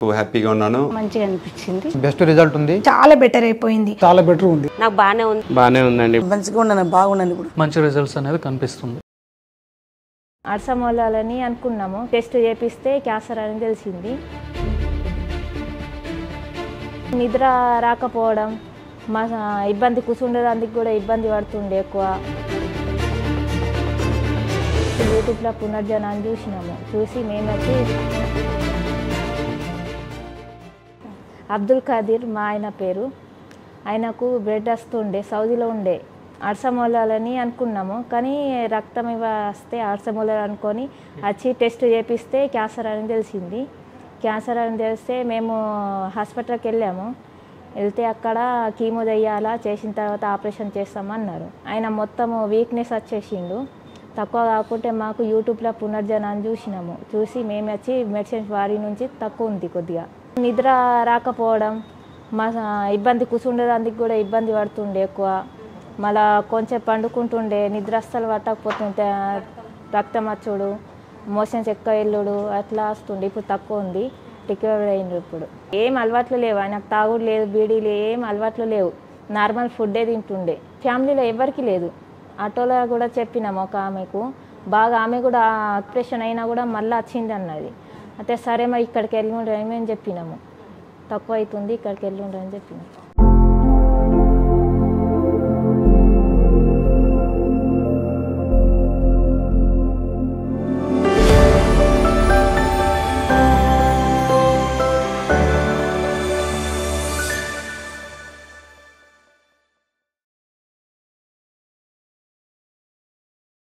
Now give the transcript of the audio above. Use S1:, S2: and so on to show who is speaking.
S1: హ్యాపీగా ఉన్నాను.
S2: మంచిగా అనిపించింది.
S3: బెస్ట్ రిజల్ట్ ఉంది.
S4: చాలా బెటర్ అయిపోయింది.
S3: చాలా బెటర్ ఉంది.
S2: నాకు బాగానే ఉందండి.
S5: మంచిగా ఉన్నాను, బాగున్నాను. ఇప్పుడు మంచి
S3: రిజల్ట్స్ అనేది కనిపిస్తుంది.
S6: అర్సమూలాలని అనుకున్నాము. టెస్ట్ చేపిస్తే క్యాన్సర్ అని తెలిసింది. నిద్ర రాకపోవడం, మా ఇబ్బంది కూర్చుండేదానికి కూడా ఇబ్బంది పడుతుండే ఎక్కువ. యూట్యూబ్లో పునర్జనాన్ని చూసి మేము వచ్చి అబ్దుల్ ఖాదీర్ మా ఆయన పేరు. ఆయనకు బ్లడ్ వస్తుండే, సౌదీలో ఉండే. అర్సమూలాలని అనుకున్నాము, కానీ రక్తం వస్తే అర్సమూలాలు అనుకొని వచ్చి టెస్ట్ చేపిస్తే క్యాన్సర్ అని తెలిసింది. క్యాన్సర్ అని తెలిస్తే మేము హాస్పిటల్కి వెళ్తే అక్కడ కీమో చేయాలా, చేసిన తర్వాత ఆపరేషన్ చేస్తామన్నారు. ఆయన మొత్తము వీక్నెస్ వచ్చేసిండు. తక్కువ కాకుంటే మాకు యూట్యూబ్లో పునర్జనాన్ని చూసి మేము వచ్చి మెడిసిన్స్ వారి నుంచి తక్కువ ఉంది కొద్దిగా. నిద్ర రాకపోవడం, మా ఇబ్బంది కూర్చుండేదానికి కూడా ఇబ్బంది పడుతుండే ఎక్కువ. మళ్ళా కొంచెం పండుకుంటుండే, నిద్ర అస్సలు పట్టకపోతుంటే రక్తం వచ్చుడు, మోషన్స్ ఎక్కువ వెళ్ళుడు అట్లా వస్తుండే. ఇప్పుడు తక్కువ ఉంది, రికవర్ అయింది. ఇప్పుడు ఏం అలవాట్లు లేవు ఆయనకు. తాగుడు లేదు, బీడీలు ఏం అలవాట్లు లేవు. నార్మల్ ఫుడ్డే తింటుండే. ఫ్యామిలీలో ఎవరికి లేదు. ఆటోలో కూడా చెప్పినాము ఒక ఆమెకు, బాగా ఆమె కూడా ఆపరేషన్ అయినా కూడా మళ్ళీ వచ్చింది అన్నది. అయితే సరే మరి ఇక్కడికి వెళ్ళి ఉండని మేము చెప్పినాము, తక్కువ అవుతుంది ఇక్కడికి వెళ్ళి ఉండని చెప్పినాము.